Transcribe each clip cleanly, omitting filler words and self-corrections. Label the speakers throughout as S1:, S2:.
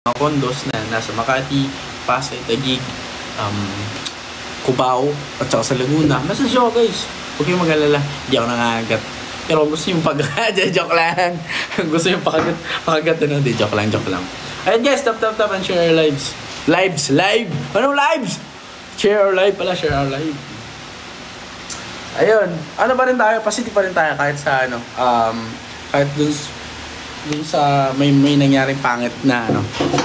S1: mga condos na nasa Makati, Pasay, Taguig, Cubao, at saka sa Laguna. Message ako guys. Huwag kayong mag-alala. Hindi ako nangagat. Pero gusto yung joke lang. Gusto yung pakagat ano. Di, joke lang. Ayun guys, tap and share our lives. Live! Anong lives? Share our live pala, share our live. Ayun. Ano pa rin tayo? Positive pa rin tayo kahit sa kahit dun sa may nangyaring pangit na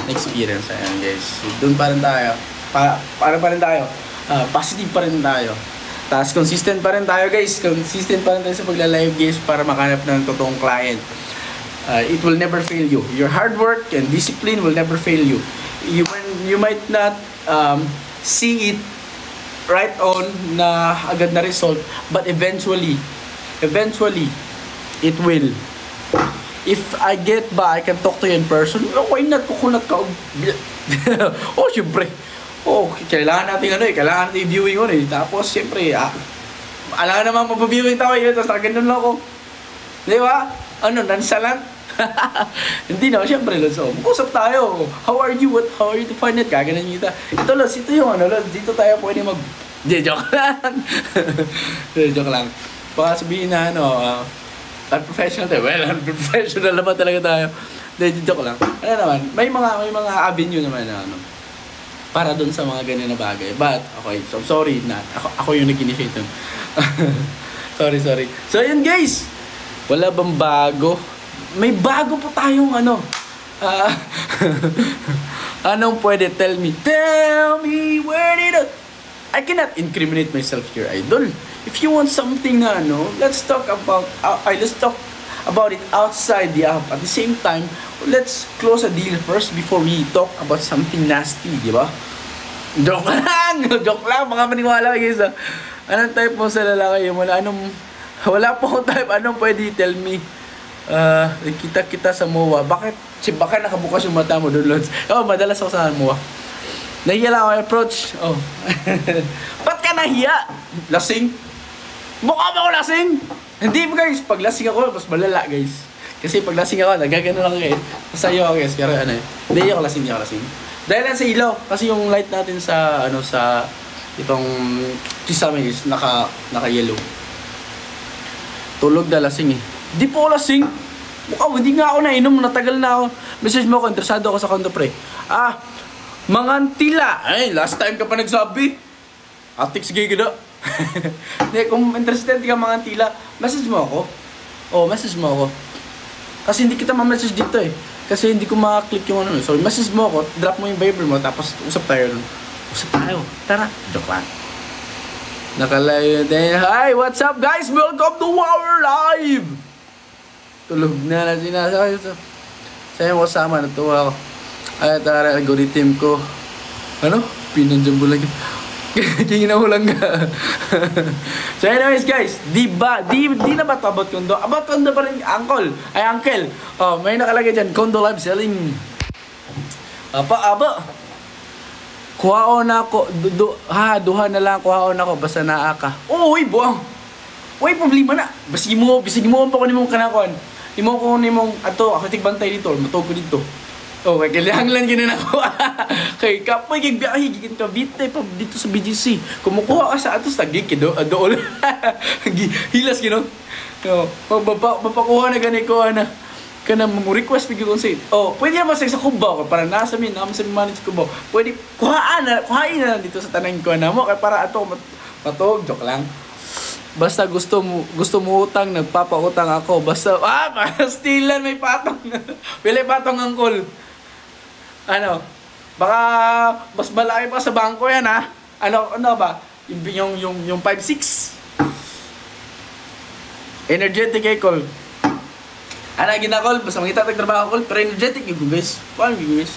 S1: experience. Ayan guys, dun pa rin tayo para pa rin tayo, positive pa rin tayo, tapos consistent pa rin tayo guys, consistent pa rin tayo sa pagla-live guys para makanap ng totoong client. It will never fail you. Your hard work and discipline will never fail you. You might not see it right on na agad na result, but eventually it will. If I get by, I can talk to you in person. Why not? Kukunat ka. Oh, syempre. Oh, kailangan natin kailangan natin viewing Tapos, syempre, alam naman mapaviewing tao yun. Tapos, ganun lang ako. Di ba? Nansalan? Hindi na, syempre, Lods. Mag-usap tayo. How are you? How are you to find it? Gaganan nyo ito. Ito, Lods. Ito yung Lods. Dito tayo pwede joke lang. Joke lang. Baka sabihin na, unprofessional tayo. Well, unprofessional naman talaga tayo. Joke lang. Ano naman, may mga avenue naman na para dun sa mga ganyan na bagay. But, okay, so sorry na. Ako yung nag-initiate dun. sorry. So, yun guys. Wala bang bago? May bago po tayong anong pwede? Tell me where did I cannot incriminate myself here, idol. If you want something na let's talk about it outside the app. At the same time, let's close a deal first before we talk about something nasty, di ba? Joke lang, mga maniwala guys. Anong type mo sa lalaki? Wala po akong type. Anong pwede tell me? Kita sa MOA. Baka nakabukas yung mata mo doon, Lods. Madalas ako sa MOA. Nahiya lang ako approach. Ba't ka nahiya? Lasing? Mukha ba ako lasing? Hindi mo guys, pag lasing ako, mas malala guys. Kasi pag lasing ako, nagagano lang guys. Masayo ako guys, pero hindi ako lasing. Dahil lang sa ilaw, kasi yung light natin sa, sa itong kisame guys, naka-yellow. Tulog na lasing eh. Di po ako lasing. Hindi nga ako nainom, natagal na ako. Message mo ako, interesado ako sa condo pre. Mga tila. Ay, last time ka pa nagsabi. Atiks gay gada. Kung interested ka mga tila, message mo ako. Message mo ako. Kasi hindi kita ma-message dito eh. Kasi hindi ko ma-click yung So, message mo ako, drop mo yung Viber mo, tapos usap tayo. Tara. Joke lang. Nakalayo din. Hi, what's up guys? Welcome to our live. Tulog na sinasabi. Sa'yo mo kasama, natuwa ako. Ay, tara, algorithm ko. Pinanjambo lang. Kinahulang ka. So anyways guys, di na ba ito about condo? About condo pa rin, uncle. May nakalagay dyan, condo live selling. Aba. Kuhaon ako. Duha na lang kuhaon ako. Basta naa ka. Uy, buwang. Uy, problema na. Bisig mo pa ko ni mong kanakon. Ako tigbantay dito. Matog ko dito. Kay kailangan lang gina ako. Kay kapoy kay biyahe gigin ka bite pa dito sa BGC. Kumukuha ka sa atos tagig kido dool. Hilas gino. Mapakuha na gani ko kana mo request bigay ko say. Pwede naman sa Cubao para nasa manage Cubao. Pwede kuhaan na dito sa tanang ko na mo kay para ato matog joke lang. Basta gusto mo utang, nagpapautang ako. Basta pastilan may patong. Pili patong angkol. Baka mas malaki pa sa bangko yan ha. Ano ba? Yung 5'6". Energetic call. Ginakol, basta makita tagtrabaho call, pero energetic yung guys. Paano yung guys?